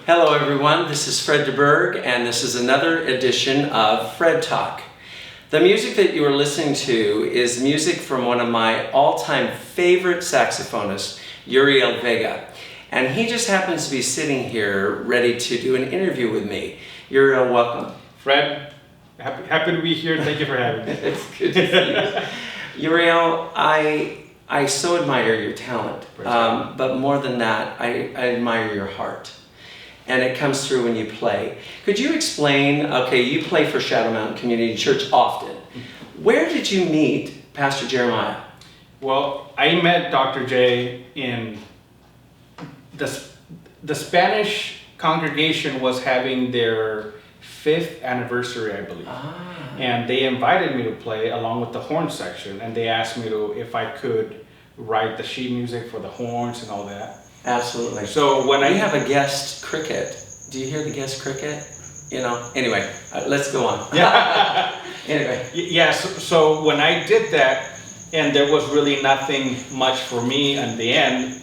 Hello everyone, this is Fred and this is another edition of Fred Talk. The music that you are listening to is music from one of my all-time favorite saxophonists, Uriel Vega. And he just happens to be sitting here ready to do an interview with me. Uriel, welcome. Fred, happy to be here. Thank you for having me. It's good to see you. Uriel, I so admire your talent, but more than that, I admire your heart. And it comes through when you play. Could you explain, okay, you play for Shadow Mountain Community Church often. Where did you meet Pastor Jeremiah? Well, I met Dr. J in the Spanish congregation was having their 5th anniversary, I believe. And they invited me to play along with the horn section, and they asked me if I could write the sheet music for the horns and all that. Absolutely. So when we have a guest cricket. Do you hear the guest cricket? You know. Anyway, let's go on. Yeah. Anyway. Yeah. So when I did that, and there was really nothing much for me in the end,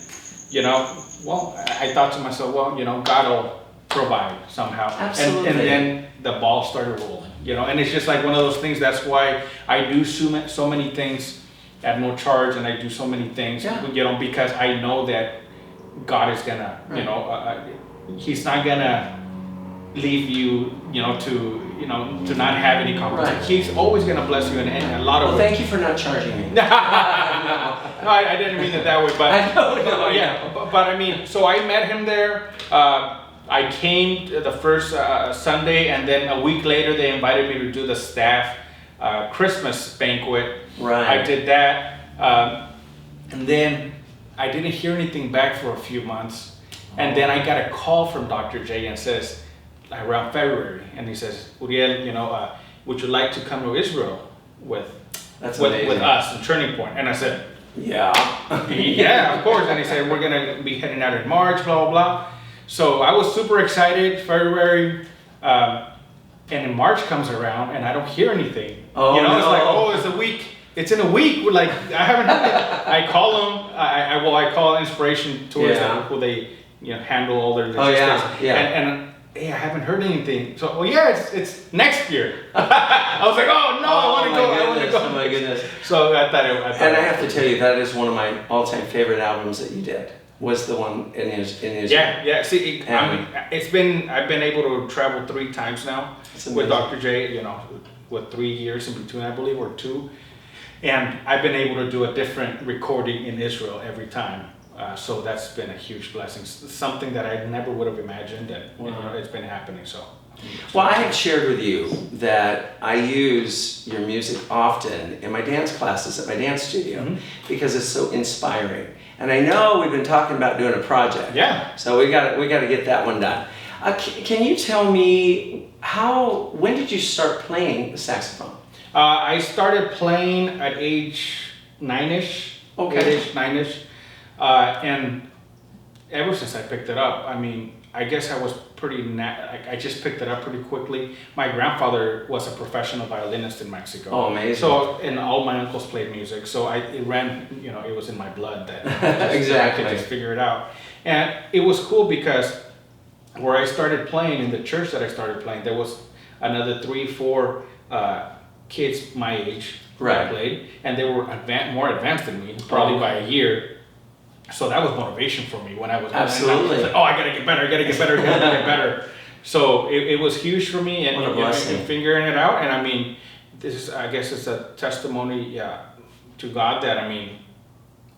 well, I thought to myself, well, God will provide somehow. Absolutely. And then the ball started rolling. And it's just like one of those things. That's why I do so many things at no charge, and I do so many things, because I know that God is gonna, He's not gonna leave you, to not have any competition. Right. He's always gonna bless you in a lot of ways. Thank you for not charging me. No, I didn't mean it that way, but I know, yeah. But I mean, so I met him there. I came the first Sunday, and then a week later they invited me to do the staff Christmas banquet. Right. I did that, and then I didn't hear anything back for a few months, and then I got a call from Dr. J and says around February, and he says, Uriel, would you like to come to Israel with us in Turning Point? And I said, yeah, of course. And he said, we're gonna be heading out in March, blah blah blah. So I was super excited. February, and then March comes around, and I don't hear anything. It's like, it's a week. It's in a week. I haven't heard it. I call them. I call Inspiration Tours, who they handle all their stuff. And hey, I haven't heard anything. So it's next year. I was like, oh no, I want to go. Oh my goodness. So I thought. And I have to tell you, that is one of my all-time favorite albums that you did. Was the one in Israel. Yeah. See, I've been able to travel 3 times now with Dr. J. With 3 years in between, I believe, or 2. And I've been able to do a different recording in Israel every time. So that's been a huge blessing. Something that I never would have imagined, and it's been happening. So. Well, I have shared with you that I use your music often in my dance classes at my dance studio because it's so inspiring. And I know we've been talking about doing a project. Yeah. So we got to get that one done. Can you tell me when did you start playing the saxophone? I started playing at age 9-ish. Okay. Age 9-ish. And ever since I picked it up, I guess I was I just picked it up pretty quickly. My grandfather was a professional violinist in Mexico. Oh, amazing. So, and all my uncles played music. So it was in my blood that exactly. I could just figure it out. And it was cool because where I started playing, in the church that I started playing, there was another 3-4 kids my age that played, and they were more advanced than me, probably by a year. So that was motivation for me when I was absolutely. I was like, I gotta get better. So it was huge for me, and figuring it out. And I guess it's a testimony, to God that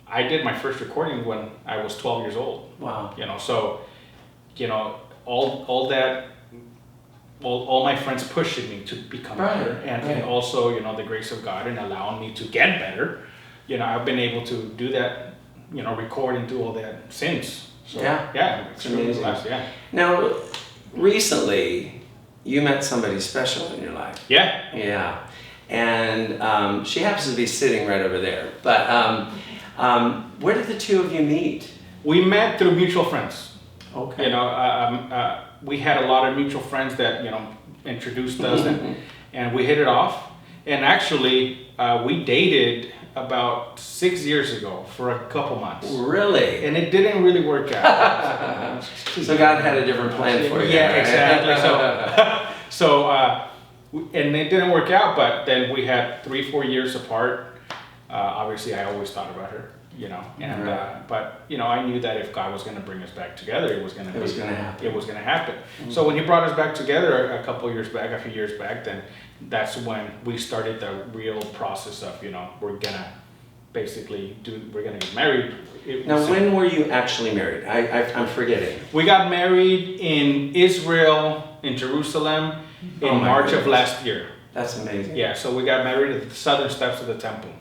I did my first recording when I was 12 years old. Wow. All my friends pushing me to become better, and also the grace of God and allowing me to get better. I've been able to do that. Record and do all that since. So, it's amazing. Blessed, Now, recently, you met somebody special in your life. Yeah. And she happens to be sitting right over there. But where did the two of you meet? We met through mutual friends. Okay. We had a lot of mutual friends that introduced us, and we hit it off. And actually, we dated about 6 years ago for a couple months. Really? And it didn't really work out. So God had a different plan for you. Yeah, right? exactly. And it didn't work out, but then we had 3-4 years apart. Obviously, I always thought about her, and Right. but I knew that if God was going to bring us back together, it was going to happen. It was going to happen. So when He brought us back together a few years back, then that's when we started the real process of we're gonna get married. Now, when were you actually married? I'm forgetting. We got married in Israel, in Jerusalem, in March of last year. That's amazing. Yeah, so we got married at the southern steps of the temple.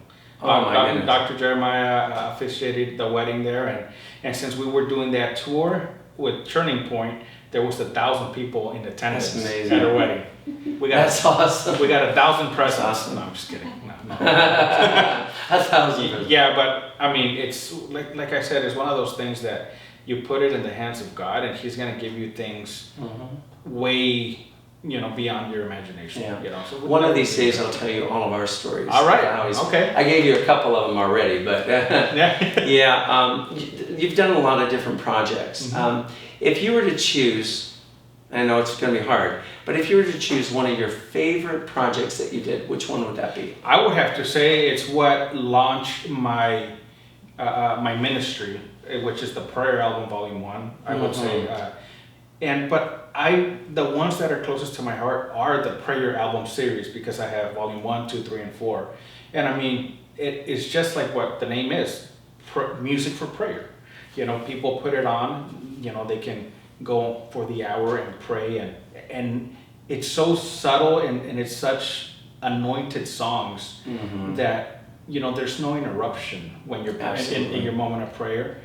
Oh my goodness. Dr. Jeremiah officiated the wedding there, and since we were doing that tour with Turning Point, there was 1,000 people in attendance at our wedding. That's awesome. We got 1,000 presents. Awesome. No, I'm just kidding. No. 1,000 presents. Yeah, but I mean, it's like I said, it's one of those things that you put it in the hands of God, and He's gonna give you things way beyond your imagination. Yeah. So one of these days I'll tell you all of our stories. All right. Okay. I gave you a couple of them already, but yeah. You've done a lot of different projects. If you were to choose, I know it's going to be hard, but if you were to choose one of your favorite projects that you did, which one would that be? I would have to say it's what launched my my ministry, which is the Prayer Album Volume 1. I would say, but the ones that are closest to my heart are the Prayer Album series, because I have Volume 1, 2, 3, and 4. And I mean, it's just like what the name is, music for prayer. People put it on. They can go for the hour and pray, and it's so subtle, and it's such anointed songs that there's no interruption when you're in your moment of prayer.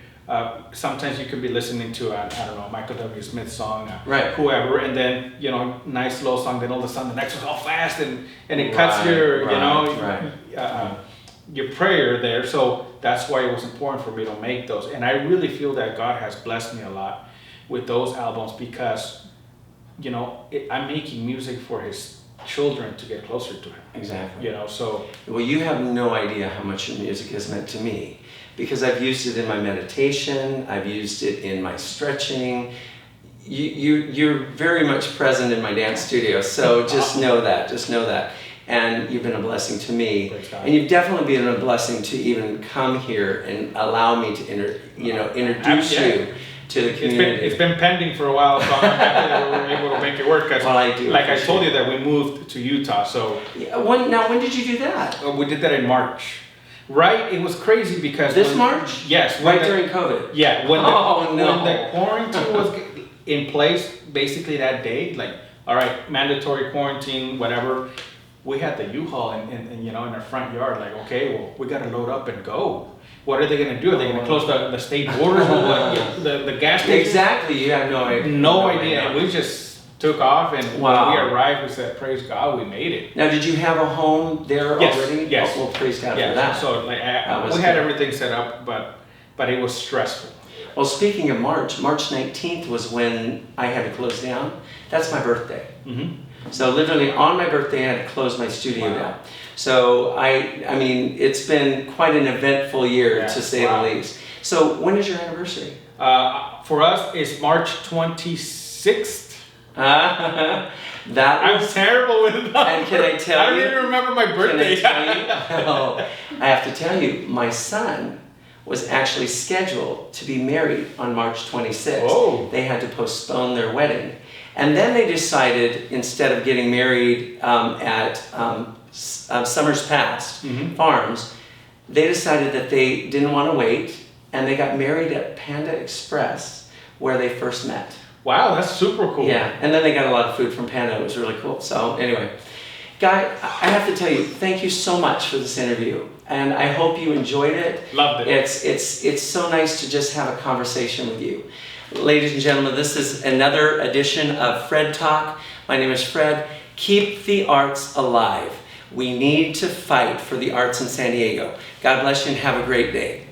Sometimes you could be listening to Michael W. Smith song, whoever, and then nice slow song, then all of a sudden the next one's all fast, and it cuts your prayer there. So that's why it was important for me to make those, and I really feel that God has blessed me a lot with those albums, because I'm making music for His children to get closer to Him. Exactly. So well, you have no idea how much your music has meant to me, because I've used it in my meditation, I've used it in my stretching. You're very much present in my dance studio, so just know that. And you've been a blessing to me, and you've definitely been a blessing to even come here and allow me to introduce you to the community. It's been pending for a while, so I'm happy that we were able to make it work. Well, I do. Like I told you that we moved to Utah, so. When did you do that? We did that in March. Right? It was crazy because. This March? Yes. During COVID? Yeah. When the quarantine was in place, basically that day, like, all right, mandatory quarantine, whatever. We had the U-Haul in our front yard, like, okay, well, we got to load up and go. What are they going to do? Are they going to close the state borders or the gas station? Exactly, you have no idea. No idea. We just took off, and when we arrived, we said, praise God, we made it. Now, did you have a home there already? Yes. Oh, well, praise God for that. So we had everything set up, but it was stressful. Well, speaking of March 19th was when I had to close down. That's my birthday. So literally on my birthday, I had to close my studio down. So I mean, it's been quite an eventful year, to say the least. So when is your anniversary? For us, it's March 26th. I'm terrible with that. And can I tell you? I don't even remember my birthday. Can I tell you? Oh, I have to tell you, my son was actually scheduled to be married on March 26th. Oh. They had to postpone their wedding. And then they decided, instead of getting married at Summers Past Farms, they decided that they didn't want to wait, and they got married at Panda Express, where they first met. Wow, that's super cool. Yeah, and then they got a lot of food from Panda. It was really cool. So anyway, Guy, I have to tell you, thank you so much for this interview, and I hope you enjoyed it. Loved it. It's so nice to just have a conversation with you. Ladies and gentlemen, this is another edition of Fred Talk. My name is Fred. Keep the arts alive. We need to fight for the arts in San Diego. God bless you and have a great day.